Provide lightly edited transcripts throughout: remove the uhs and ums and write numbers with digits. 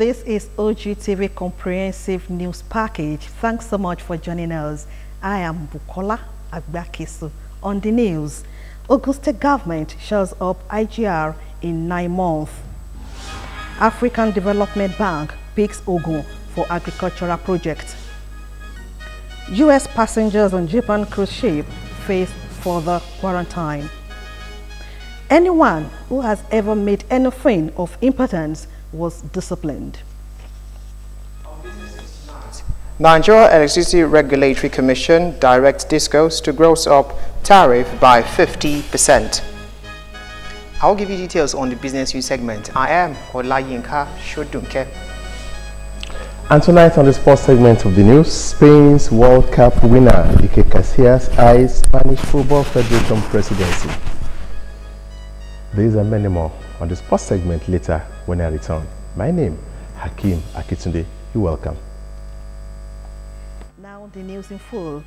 This is Ogtv Comprehensive News Package. Thanks so much for joining us. I am Bukola Agbakisu. On the news, Ogun State government shows up IGR in 9 months. African Development Bank picks Ogun for agricultural project. U.S. passengers on Japan cruise ship face further quarantine. Anyone who has ever made anything of importance was disciplined. Nigeria Electricity Regulatory Commission directs DISCOs to gross up tariff by 50%. I'll give you details on the business news segment. I am Olayinka Shodunke. And tonight on the sports segment of the news, Spain's World Cup winner Iker Casillas eyes Spanish Football Federation presidency. These and many more on the sports segment later when I return. My name, Hakeem Akitunde. You're welcome. Now the news in full.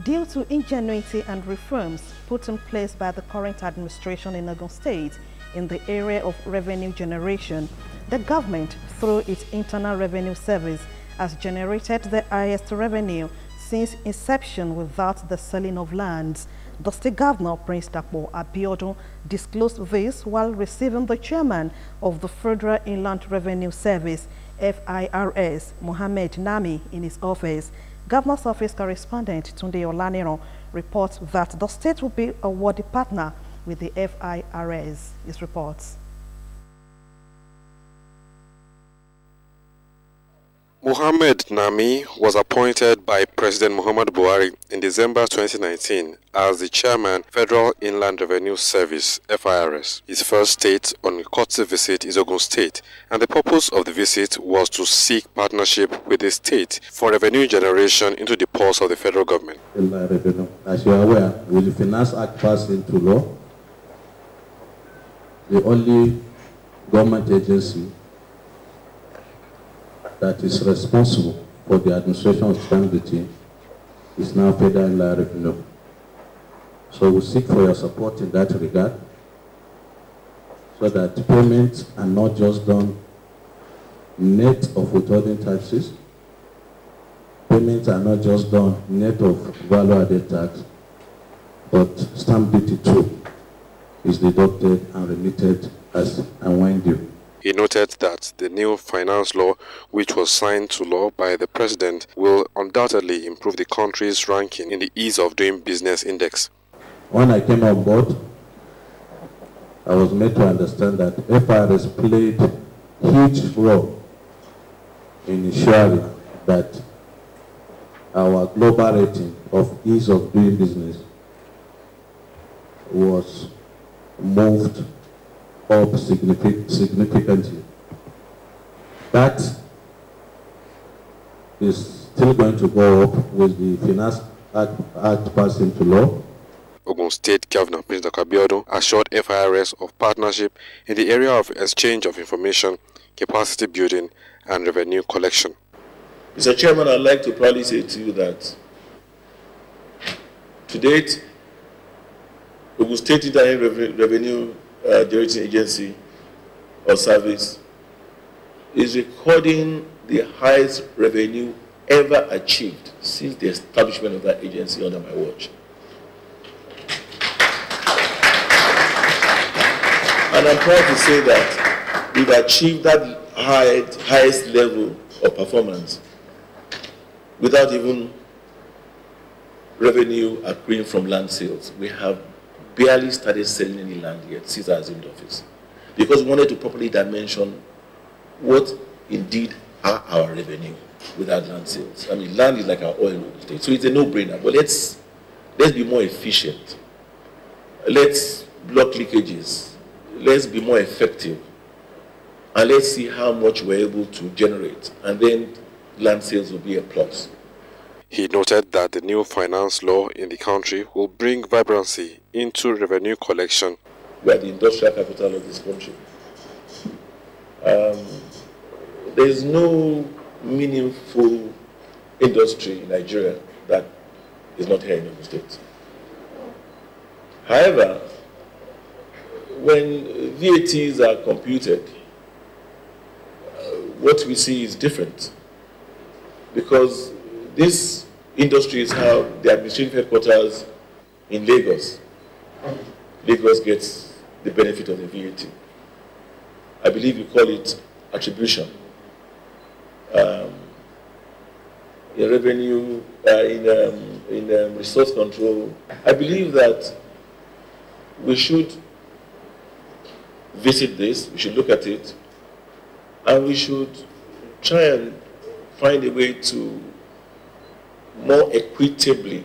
Due to ingenuity and reforms put in place by the current administration in Ogun State in the area of revenue generation, the government, through its Internal Revenue Service, has generated the highest revenue since inception without the selling of lands. The State Governor, Prince Dapo Abiodun, disclosed this while receiving the chairman of the Federal Inland Revenue Service, FIRS, Mohammed Nami, in his office. Governor's Office correspondent Tunde Olaniro reports that the state will be a worthy partner with the FIRS. His reports. Mohammed Nami was appointed by President Muhammadu Buhari in December 2019 as the chairman, Federal Inland Revenue Service, FIRS. His first state on a courtesy visit is Ogun State, and the purpose of the visit was to seek partnership with the state for revenue generation into the purse of the federal government. As you are aware, with the Finance Act passed into law, the only government agency that is responsible for the administration of stability is now Federal Inland Revenue. So we seek for your support in that regard, so that payments are not just done net of withholding taxes, payments are not just done net of value-added tax, but stamp duty too is deducted and remitted as and when due. He noted that the new finance law, which was signed to law by the president, will undoubtedly improve the country's ranking in the Ease of Doing Business Index. When I came on board, I was made to understand that FIRS played a huge role in ensuring that our global rating of ease of doing business was moved up significantly. That is still going to go up with the Finance Act passed into law. Ogun State Governor Prince Abiodun assured FIRS of partnership in the area of exchange of information, capacity building, and revenue collection. Mr. Chairman, I'd like to proudly say to you that to date, Ogun State Internal Revenue Generating Agency or Service is recording the highest revenue ever achieved since the establishment of that agency under my watch. And I'm proud to say that we've achieved that highest level of performance without even revenue accruing from land sales. We have barely started selling any land yet since I assumed office, because we wanted to properly dimension what indeed are our revenue without land sales. I mean, land is like our oil in the state, so it's a no-brainer. But let's be more efficient. Let's block leakages. Let's be more effective, and let's see how much we're able to generate, and then land sales will be a plus. He noted that the new finance law in the country will bring vibrancy into revenue collection. We are the industrial capital of this country. There is no meaningful industry in Nigeria that is not here in Ogun State. However, when VATs are computed, what we see is different, because these industries have the administrative headquarters in Lagos. Lagos gets the benefit of the VAT. I believe you call it attribution. In revenue, in resource control. I believe that we should visit this, we should look at it, and we should try and find a way to more equitably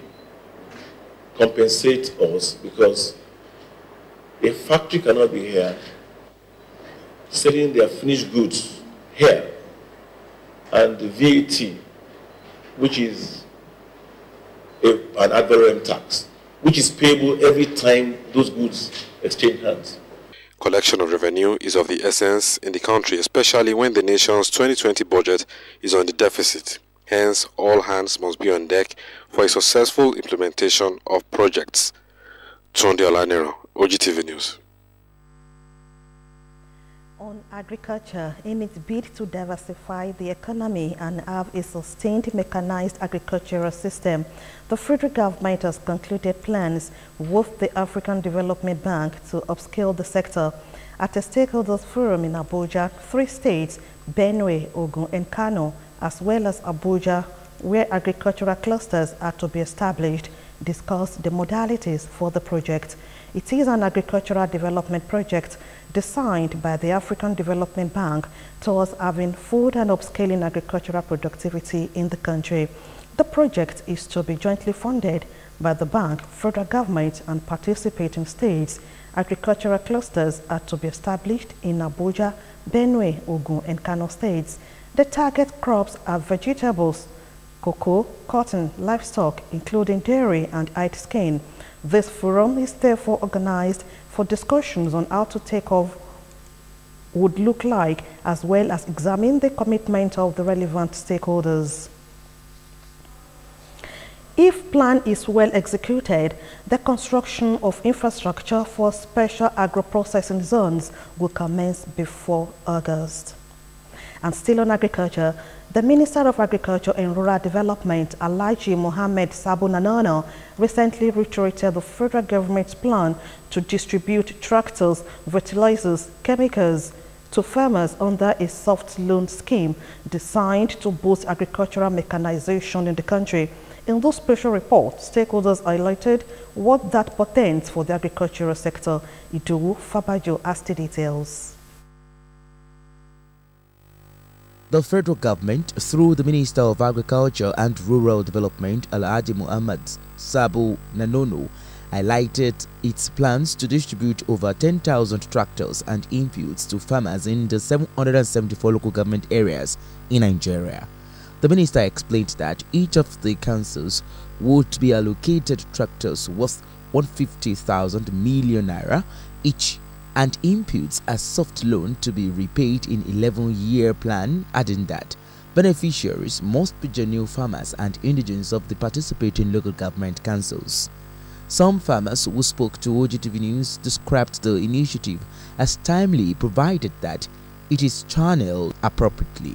compensate us, because a factory cannot be here selling their finished goods here, and the VAT, which is an ad valorem tax, which is payable every time those goods exchange hands. Collection of revenue is of the essence in the country, especially when the nation's 2020 budget is on the deficit. Hence, all hands must be on deck for a successful implementation of projects. Tunde Olanero, Ogtv News. On agriculture, in its bid to diversify the economy and have a sustained mechanized agricultural system, the federal government has concluded plans with the African Development Bank to upscale the sector. At a stakeholders forum in Abuja, 3 states, Benue, Ogun, and Kano, as well as Abuja, where agricultural clusters are to be established, discussed the modalities for the project. It is an agricultural development project designed by the African Development Bank towards having food and upscaling agricultural productivity in the country. The project is to be jointly funded by the bank, federal government, and participating states. Agricultural clusters are to be established in Abuja, Benue, Ogun, and Kano states. The target crops are vegetables, cocoa, cotton, livestock, including dairy and hide skin. This forum is therefore organized for discussions on how to take off would look like, as well as examine the commitment of the relevant stakeholders. If plan is well executed, the construction of infrastructure for special agro-processing zones will commence before August. And still on agriculture, the Minister of Agriculture and Rural Development, Alhaji Mohammed Sabo Nanono, recently reiterated the federal government's plan to distribute tractors, fertilizers, chemicals to farmers under a soft loan scheme designed to boost agricultural mechanization in the country. In this special report, stakeholders highlighted what that portends for the agricultural sector. Idowu Fabajo has the details. The federal government, through the Minister of Agriculture and Rural Development, Alhaji Mohammed Sabo Nanono, highlighted its plans to distribute over 10,000 tractors and inputs to farmers in the 774 local government areas in Nigeria. The minister explained that each of the councils would be allocated tractors worth 150,000 million naira each, and inputs a soft loan to be repaid in 11-year plan, adding that beneficiaries must be genuine farmers and indigents of the participating local government councils. Some farmers who spoke to Ogtv News described the initiative as timely, provided that it is channeled appropriately.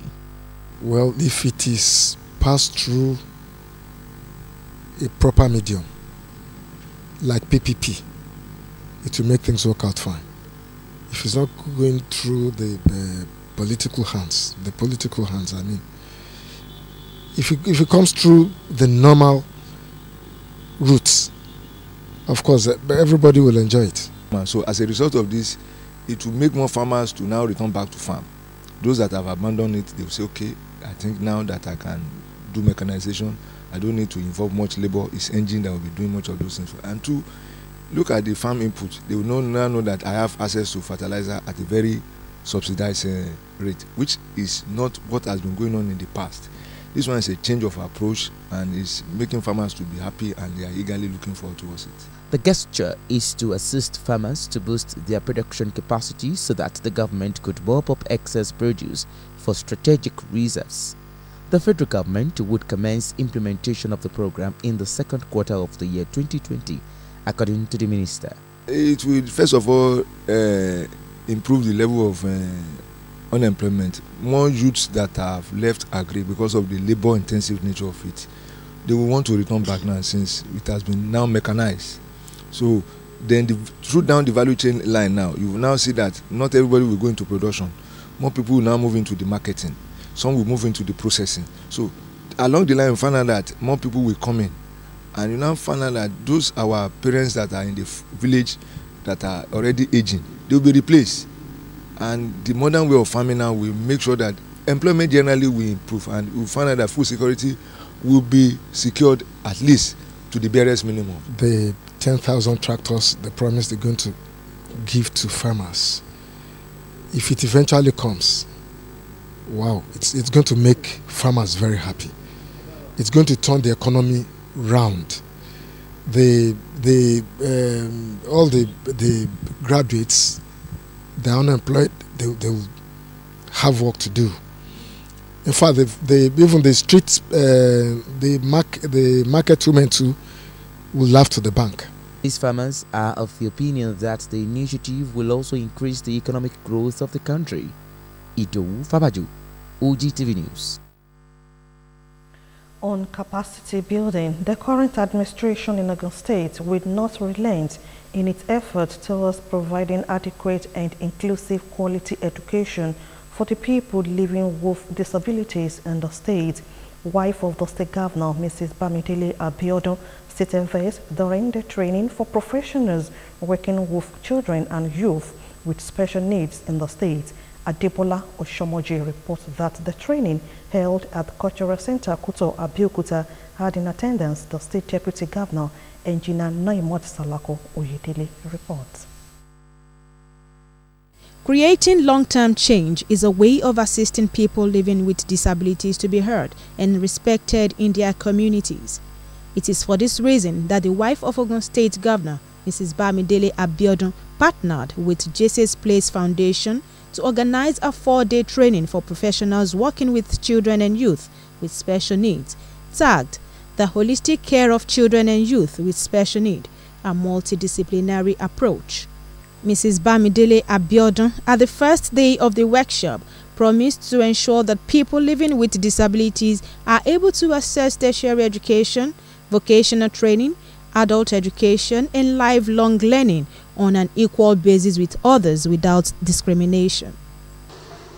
Well, if it is passed through a proper medium, like PPP, it will make things work out fine. If it's not going through the political hands, I mean, if it comes through the normal routes, of course, everybody will enjoy it. So as a result of this, it will make more farmers to now return back to farm. Those that have abandoned it, they will say, okay, I think now that I can do mechanization, I don't need to involve much labor. It's engine that will be doing much of those things. And two, look at the farm input. They will now know that I have access to fertilizer at a very subsidized rate, which is not what has been going on in the past. This one is a change of approach and is making farmers to be happy, and they are eagerly looking forward towards it. The gesture is to assist farmers to boost their production capacity so that the government could mop up excess produce for strategic reserves. The federal government would commence implementation of the program in the second quarter of the year 2020, according to the minister. It will first of all improve the level of unemployment, more youths that have left agri because of the labor-intensive nature of it, they will want to return back now since it has been now mechanized. So then through down the value chain line now, you will now see that not everybody will go into production. More people will now move into the marketing. Some will move into the processing. So along the line, you find out that more people will come in. And you now find out that those our parents that are in the village that are already aging, they will be replaced. And the modern way of farming now will make sure that employment generally will improve, and we will find out that food security will be secured at least to the barest minimum. The 10,000 tractors they promised they're going to give to farmers, if it eventually comes, wow, it's going to make farmers very happy. It's going to turn the economy round. All the graduates, they're unemployed, they'll have work to do. In fact, even the streets, the market women too will laugh to the bank. These farmers are of the opinion that the initiative will also increase the economic growth of the country. Idowu Fabaju, Ogtv News. On capacity building, the current administration in Ogun State will not relent in its effort towards providing adequate and inclusive quality education for the people living with disabilities in the state. Wife of the state governor, Mrs. Bamidele Abiodun, stated this during the training for professionals working with children and youth with special needs in the state. Adebola Oshomoji reports that the training held at the Cultural Center Kuto Abeokuta had in attendance the State Deputy Governor, Engineer Naimot Salako Oyedele reports. Creating long-term change is a way of assisting people living with disabilities to be heard and respected in their communities. It is for this reason that the wife of Ogun State Governor, Mrs. Bamidele Abiodun, partnered with Jesus Place Foundation to organize a 4-day training for professionals working with children and youth with special needs, tagged The Holistic Care of Children and Youth with Special Need, a Multidisciplinary Approach. Mrs. Bamidele Abiodun, at the first day of the workshop, promised to ensure that people living with disabilities are able to access tertiary education, vocational training, adult education, and lifelong learning on an equal basis with others without discrimination.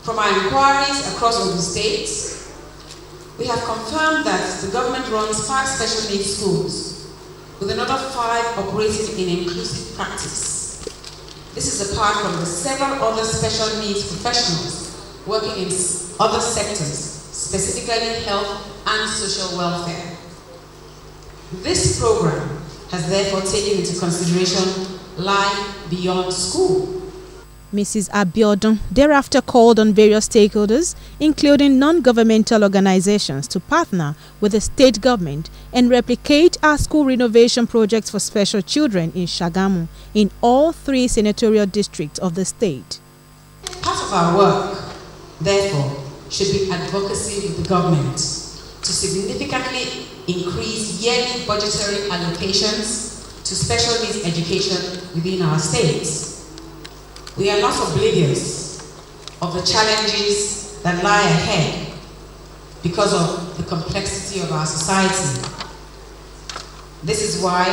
From our inquiries across all the states, we have confirmed that the government runs 5 special needs schools, with another 5 operating in inclusive practice. This is apart from the several other special needs professionals working in other sectors, specifically health and social welfare. This program has therefore taken into consideration life beyond school. Mrs. Abiodun thereafter called on various stakeholders, including non-governmental organizations, to partner with the state government and replicate our school renovation projects for special children in Shagamu in all 3 senatorial districts of the state. Part of our work, therefore, should be advocacy with the government to significantly increase yearly budgetary allocations to special needs education within our states. We are not oblivious of the challenges that lie ahead because of the complexity of our society. This is why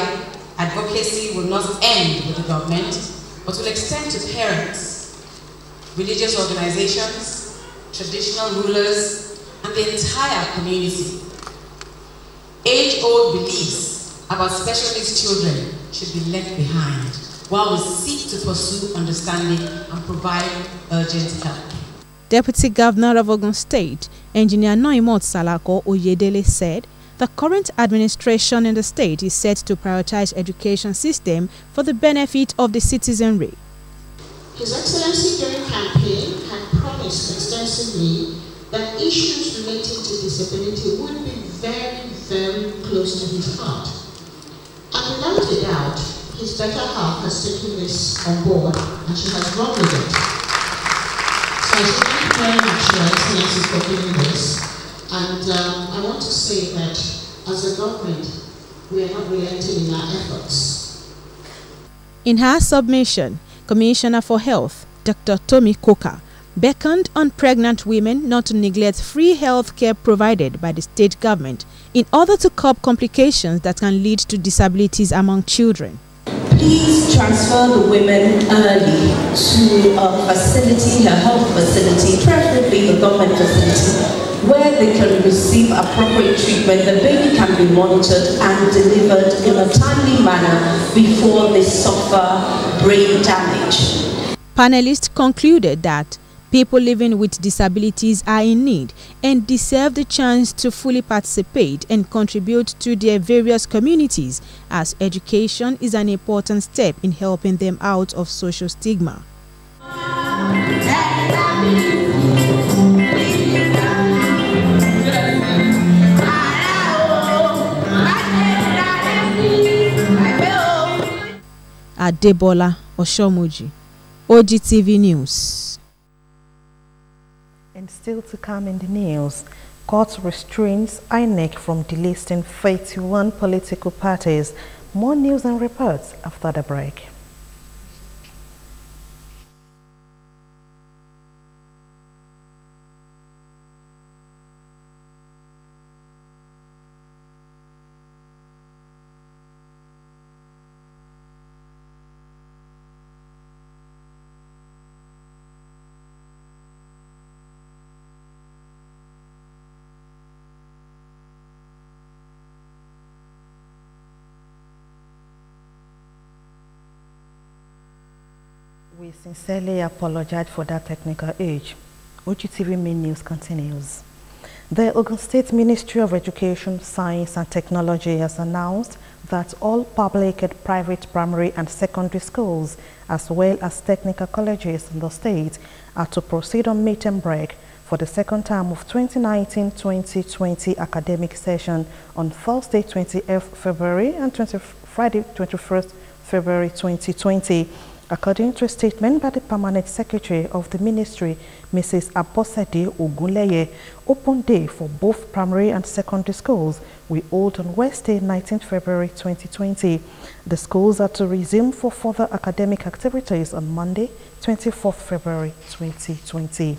advocacy will not end with the government, but will extend to parents, religious organizations, traditional rulers, and the entire community. Age-old beliefs about special needs children should be left behind, while we seek to pursue understanding and provide urgent help. Deputy Governor of Ogun State, Engineer Naimot Salako Oyedele, said the current administration in the state is set to prioritize education system for the benefit of the citizenry. His Excellency during campaign had promised extensively that issues relating to disability would be very, very close to his heart. And without a doubt, his better half has taken this on board and she has run with it. So I should thank very much Your Excellency for doing this. And I want to say that as a government, we are not relenting in our efforts. In her submission, Commissioner for Health, Dr. Tommy Coker, beckoned on pregnant women not to neglect free health care provided by the state government in order to curb complications that can lead to disabilities among children. Please transfer the women early to a facility, a health facility, preferably the government facility, where they can receive appropriate treatment. The baby can be monitored and delivered in a timely manner before they suffer brain damage. Panelists concluded that people living with disabilities are in need and deserve the chance to fully participate and contribute to their various communities, as education is an important step in helping them out of social stigma. Adebola Oshomuji, Ogtv News. And still to come in the news, court restrains INEC from delisting 31 political parties. More news and reports after the break. We sincerely apologize for that technical age. Ogtv main news continues. The Ogun State Ministry of Education, Science and Technology has announced that all public and private primary and secondary schools, as well as technical colleges in the state, are to proceed on midterm break for the second term of 2019-2020 academic session on Thursday 20th February and Friday 21st February 2020. According to a statement by the Permanent Secretary of the Ministry, Mrs. Abosede Ogunleye, open day for both primary and secondary schools will hold on Wednesday, 19th February 2020. The schools are to resume for further academic activities on Monday, 24th February 2020.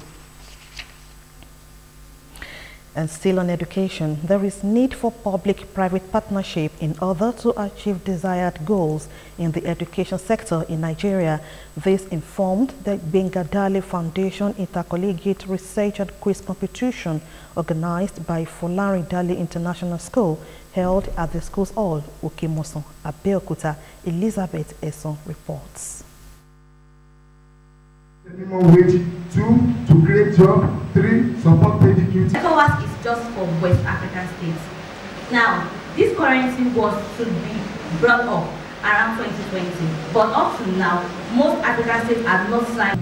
And still on education, there is need for public-private partnership in order to achieve desired goals in the education sector in Nigeria. This informed the Bengadali Foundation Intercollegiate Research and Quiz Competition organized by Folari Dali International School held at the school's hall, Okimoson, Abeokuta. Elizabeth Esson reports. Minimum wage, 2, to create job, 3, support paid duty. ECOWAS is just for West African states. Now, this currency was to be brought up around 2020, but up to now, most African states have not signed.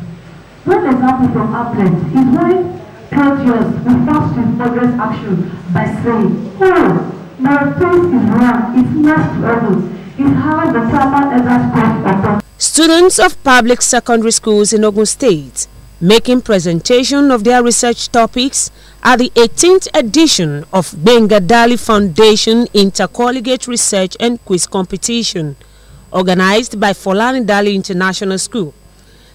One example from Applet is when Claudius refers to progress action by saying, "Oh, marathon is run, it's next levels, it's how the proper elders cost upon." Students of public secondary schools in Ogun State making presentation of their research topics at the 18th edition of Bengadali Foundation Intercollegiate Research and Quiz Competition, organized by Folari Dali International School.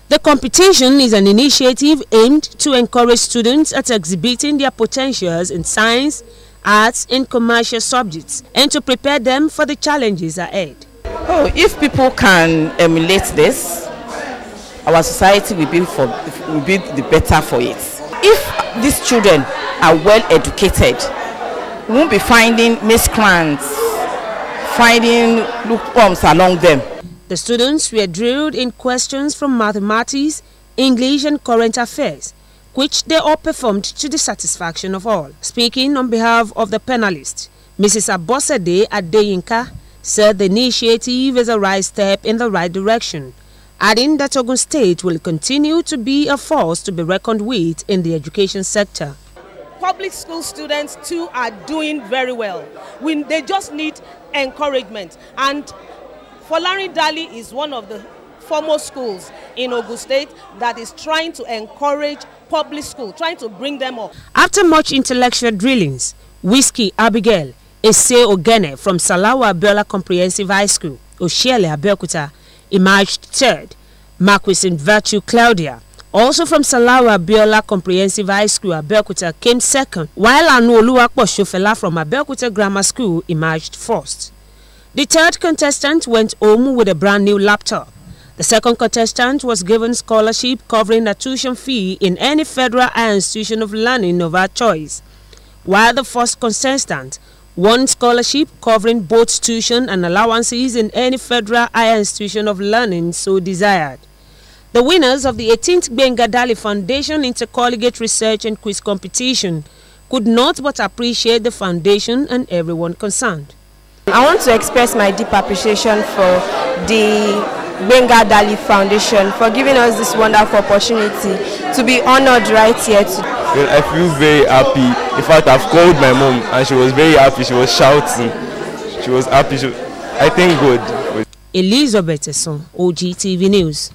The competition is an initiative aimed to encourage students at exhibiting their potentials in science, arts, and commercial subjects, and to prepare them for the challenges ahead. Oh, if people can emulate this, our society will be the better for it. If these children are well educated, we won't be finding miscreants, finding loopholes along them. The students were drilled in questions from mathematics, English and current affairs, which they all performed to the satisfaction of all. Speaking on behalf of the panelists, Mrs. Abosede Adeyinka said the initiative is a right step in the right direction, adding that Ogun State will continue to be a force to be reckoned with in the education sector. Public school students too are doing very well. They just need encouragement, and Folari Dali is one of the foremost schools in Ogun State that is trying to encourage public school, trying to bring them up. After much intellectual drillings, Whiskey Abigail Ese Ogene from Salawa Abiola Comprehensive High School, Oshiele Abeokuta, emerged third. Marquis in Virtue Claudia Also from Salawa Biola Comprehensive High School, Abeokuta came second, while Anu Oluwapo Shofela from Abeokuta Grammar School emerged first. The third contestant went home with a brand new laptop. The second contestant was given scholarship covering a tuition fee in any federal higher institution of learning of her choice, while the first contestant won scholarship covering both tuition and allowances in any federal higher institution of learning so desired. The winners of the 18th Gbenga Dali Foundation Intercollegiate Research and Quiz Competition could not but appreciate the foundation and everyone concerned. I want to express my deep appreciation for the Gbenga Dali Foundation for giving us this wonderful opportunity to be honored right here today. Well, I feel very happy. In fact, I've called my mom and she was very happy. She was shouting. She was happy. I thank God. Elizabeth Esson, Ogtv News.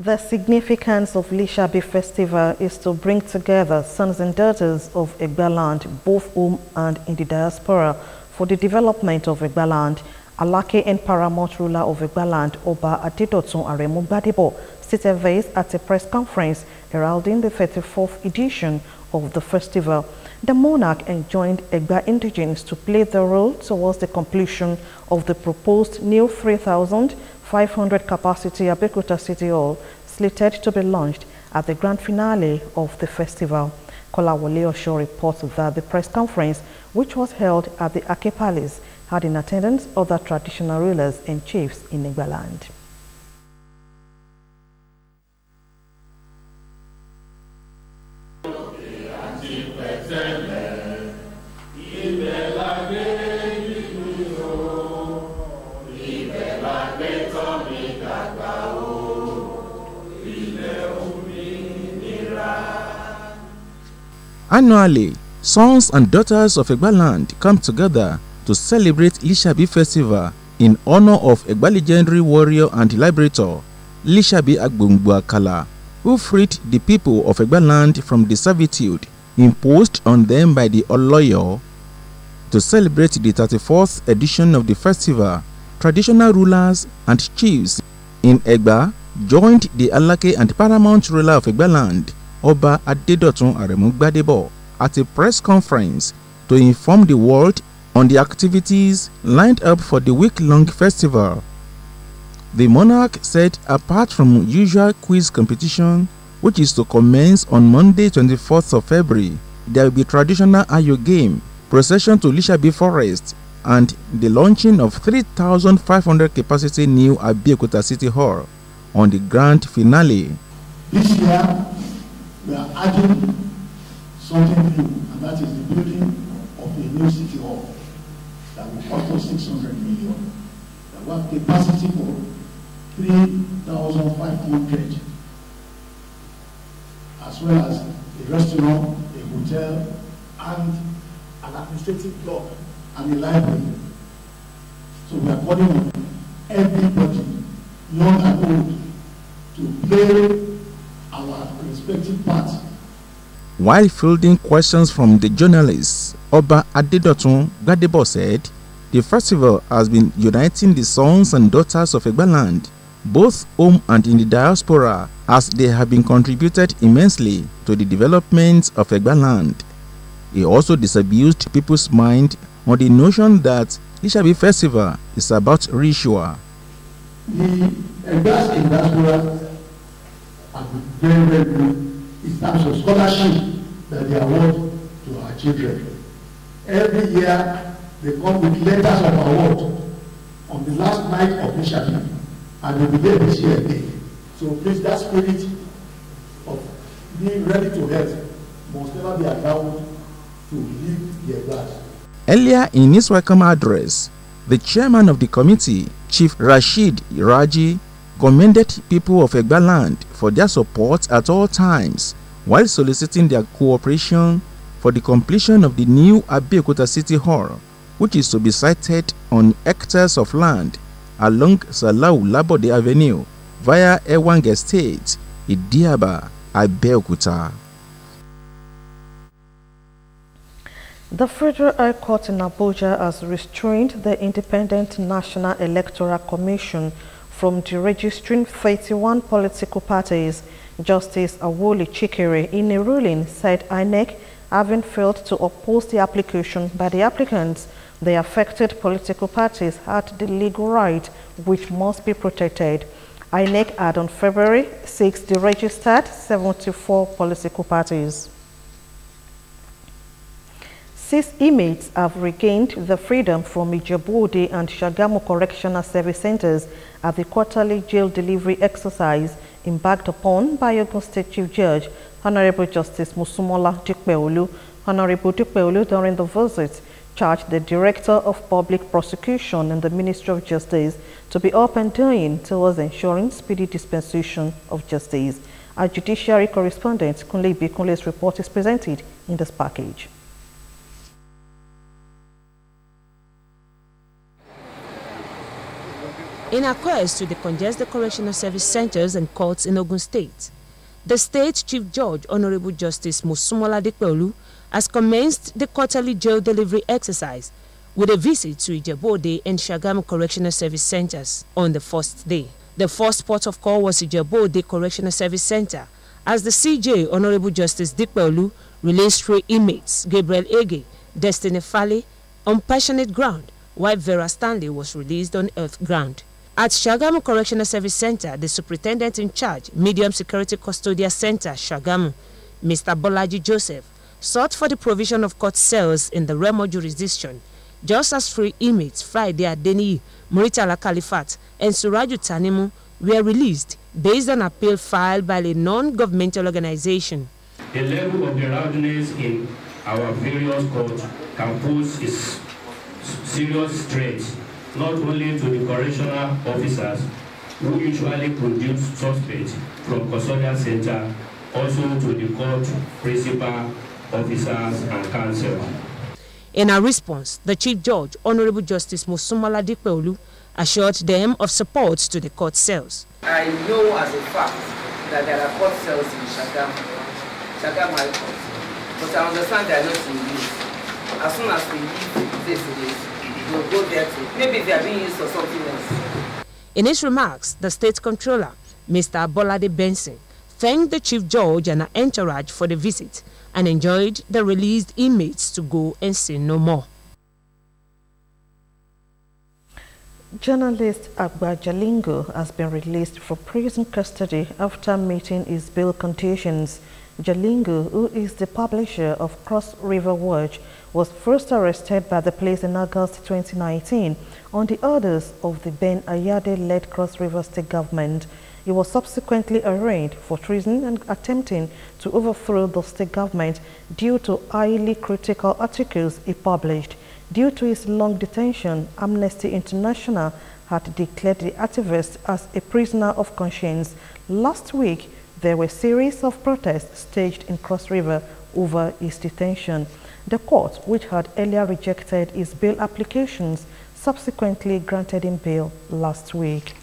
The significance of Lishabi Festival is to bring together sons and daughters of Egbaland, both home and in the diaspora, for the development of Egbaland. Alake and paramount ruler of Egbaland, Oba Adedotun Aremu Gbadebo, stated this at a press conference heralding the 34th edition of the festival. The monarch enjoined Egba indigenes to play their role towards the completion of the proposed new 3,500 capacity Abeokuta City Hall, slated to be launched at the grand finale of the festival. Kolawole Osho reports that the press conference, which was held at the Ake Palace, had in attendance other traditional rulers and chiefs in Egbaland. Annually, sons and daughters of Egbaland come together to celebrate Lishabi Festival in honor of Egba legendary warrior and liberator Lishabi Agbongbo Akala, who freed the people of Egbaland from the servitude imposed on them by the Oloyo. To celebrate the 34th edition of the festival, traditional rulers and chiefs in Egba joined the Alake and paramount ruler of Egbaland, Oba Adedotun Aremu Gbadebo, at a press conference to inform the world on the activities lined up for the week-long festival. The monarch said apart from usual quiz competition, which is to commence on Monday 24th of February, there will be traditional Ayo game, procession to Lishabi Forest, and the launching of 3,500 capacity new Abeokuta City Hall on the grand finale. This year, we are adding something new, and that is the building of a new city hall that will cost us 600 million. That will have capacity for 3,500, as well as a restaurant, a hotel, and an administrative block and a library. So we are calling on everybody, young and old, to play our respective parts. While fielding questions from the journalists, Oba Adedotun Gbadebo said the festival has been uniting the sons and daughters of Egbaland, both home and in the diaspora, as they have been contributed immensely to the development of Egbaland. He also disabused people's mind on the notion that Lishabi Festival is about ritual. The Egba's in diaspora have been very, very good in terms of scholarship that they award to our children. Every year they come with letters of award on the last night of Lishabi, and they'll be there this year again. So please, that spirit of being ready to help must never be allowed to leave the Egbas. Earlier in his welcome address, the chairman of the committee, Chief Rashid Raji, commended people of Egbaland for their support at all times, while soliciting their cooperation for the completion of the new Abeokuta City Hall, which is to be sited on hectares of land along Salau Labode Avenue via Ewang Estate, Idiaba, Abeokuta. The Federal High Court in Abuja has restrained the Independent National Electoral Commission from the registering 31 political parties. Justice Awole Chikere, in a ruling, said INEC, having failed to oppose the application by the applicants, the affected political parties had the legal right, which must be protected. INEC had on February 6 deregistered 74 political parties. 6 inmates have regained the freedom from Ijebu-Ode and Shagamu Correctional Service Centers at the quarterly jail delivery exercise embarked upon by Ogun State Chief Judge, Honorable Justice Musumola Dikpeolu. Honorable Dikpeolu, during the visit, charged the Director of Public Prosecution in the Ministry of Justice to be up and doing towards ensuring speedy dispensation of justice. Our judiciary correspondent, Kunle Bikunle's report is presented in this package. In a quest to decongest the correctional service centers and courts in Ogun State, the State Chief Judge, Honorable Justice Musumola Dikpeolu, has commenced the quarterly jail delivery exercise with a visit to Ijebu-Ode and Shagamu Correctional Service Centers on the first day. The first port of call was Ijebu-Ode Correctional Service Center, as the CJ, Honorable Justice Dikpeolu, released 3 inmates, Gabriel Ege, Destiny Fale, on passionate ground, while Vera Stanley was released on earth ground. At Shagamu Correctional Service Center, the superintendent in charge, Medium Security Custodial Center, Shagamu, Mr. Bolaji Joseph, sought for the provision of court cells in the Remo jurisdiction, just as 3 inmates, Friday Adeni, Muritala Khalifat, and Suraju Tanimu, were released based on appeal filed by a non-governmental organization. The level of the rowdiness in our various courts can pose serious threats not only to the correctional officers who usually produce suspects from custodial center, also to the court principal officers and counsel. In a response, the Chief Judge, Honorable Justice Musumola Dikpeolu, assured them of support to the court cells. I know as a fact that there are court cells in Shagamu High Court, but I understand they are not in use. As soon as we leave this place, we'll go there too. Maybe they are being used for something else. In his remarks, the State Controller, Mr. Bolade Benson, thanked the Chief Judge and her entourage for the visit and enjoyed the released inmates to go and sin no more. Journalist Agba Jalingo has been released from prison custody after meeting his bail conditions. Jalingo, who is the publisher of Cross River Watch, was first arrested by the police in August 2019 on the orders of the Ben Ayade-led Cross River State government. He was subsequently arraigned for treason and attempting to overthrow the state government due to highly critical articles he published. Due to his long detention, Amnesty International had declared the activist as a prisoner of conscience. Last week, there were a series of protests staged in Cross River over his detention. The court, which had earlier rejected his bail applications, subsequently granted him bail last week.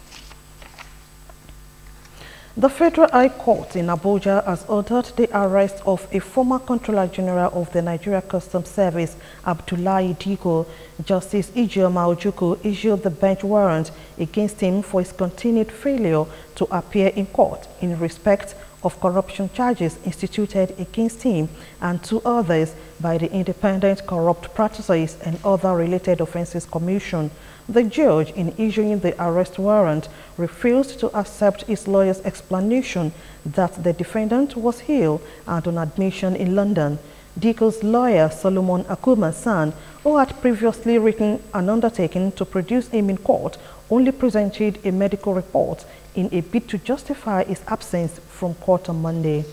The Federal High Court in Abuja has ordered the arrest of a former Controller General of the Nigeria Customs Service, Abdullahi Diko. Justice Ijeoma Ojukwu issued the bench warrant against him for his continued failure to appear in court in respect of corruption charges instituted against him and 2 others by the Independent Corrupt Practices and Other Related Offences Commission. The judge, in issuing the arrest warrant, refused to accept his lawyer's explanation that the defendant was ill and on admission in London. Diko's lawyer, Solomon Akuman-San, who had previously written an undertaking to produce him in court, only presented a medical report in a bid to justify his absence from court on Monday.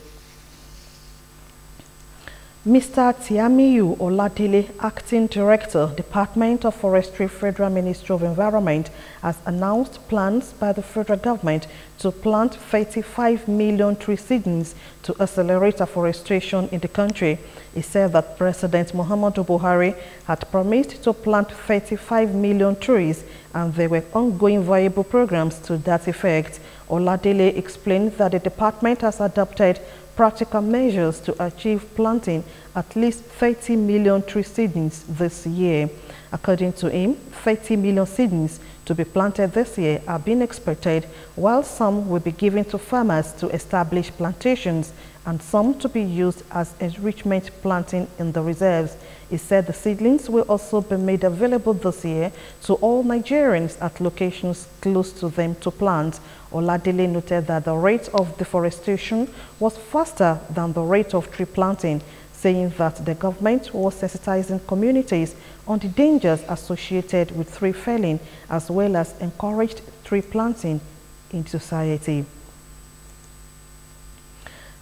Mr. Tiamiyu Oladile, Acting Director, Department of Forestry, Federal Ministry of Environment, has announced plans by the federal government to plant 35 million tree seedlings to accelerate afforestation in the country. He said that President Muhammadu Buhari had promised to plant 35 million trees and there were ongoing viable programs to that effect. Oladile explained that the department has adopted practical measures to achieve planting at least 30 million tree seedlings this year. According to him, 30 million seedlings to be planted this year are being exported, while some will be given to farmers to establish plantations and some to be used as enrichment planting in the reserves. He said the seedlings will also be made available this year to all Nigerians at locations close to them to plant. Oladele noted that the rate of deforestation was faster than the rate of tree planting, saying that the government was sensitizing communities on the dangers associated with tree felling, as well as encouraged tree planting in society.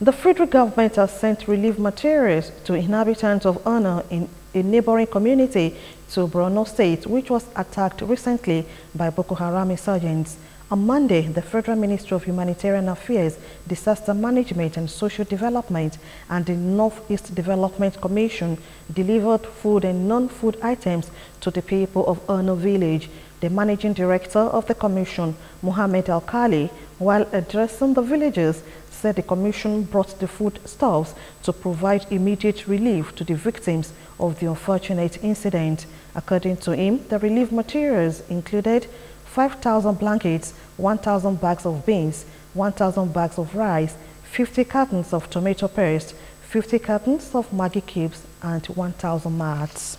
The federal government has sent relief materials to inhabitants of Ono in a neighboring community to Borno State, which was attacked recently by Boko Haram insurgents. On Monday, the Federal Ministry of Humanitarian Affairs, Disaster Management and Social Development and the Northeast Development Commission delivered food and non-food items to the people of Ono village. The managing director of the commission, Mohammed Al-Khali, while addressing the villagers, said the commission brought the foodstuffs to provide immediate relief to the victims of the unfortunate incident. According to him, the relief materials included 5,000 blankets, 1,000 bags of beans, 1,000 bags of rice, 50 cartons of tomato paste, 50 cartons of Maggi cubes, and 1,000 mats.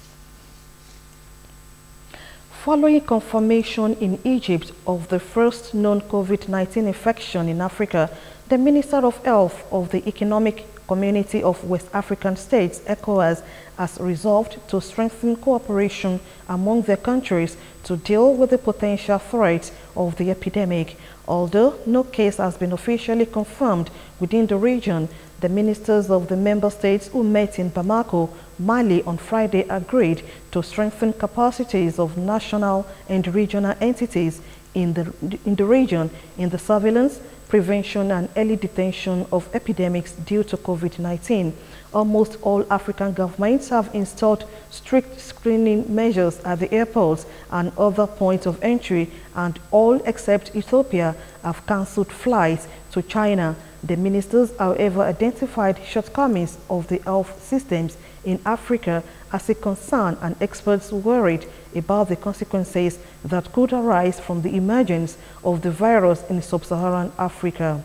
Following confirmation in Egypt of the first known COVID-19 infection in Africa, the Minister of Health of the Economic Community of West African States, ECOWAS, has resolved to strengthen cooperation among their countries to deal with the potential threat of the epidemic. Although no case has been officially confirmed within the region, the ministers of the member states who met in Bamako, Mali on Friday agreed to strengthen capacities of national and regional entities in the region in the surveillance, prevention and early detection of epidemics due to COVID-19. Almost all African governments have installed strict screening measures at the airports and other points of entry, and all except Ethiopia have cancelled flights to China. The ministers, however, identified shortcomings of the health systems in Africa as a concern, and experts worried about the consequences that could arise from the emergence of the virus in sub-Saharan Africa.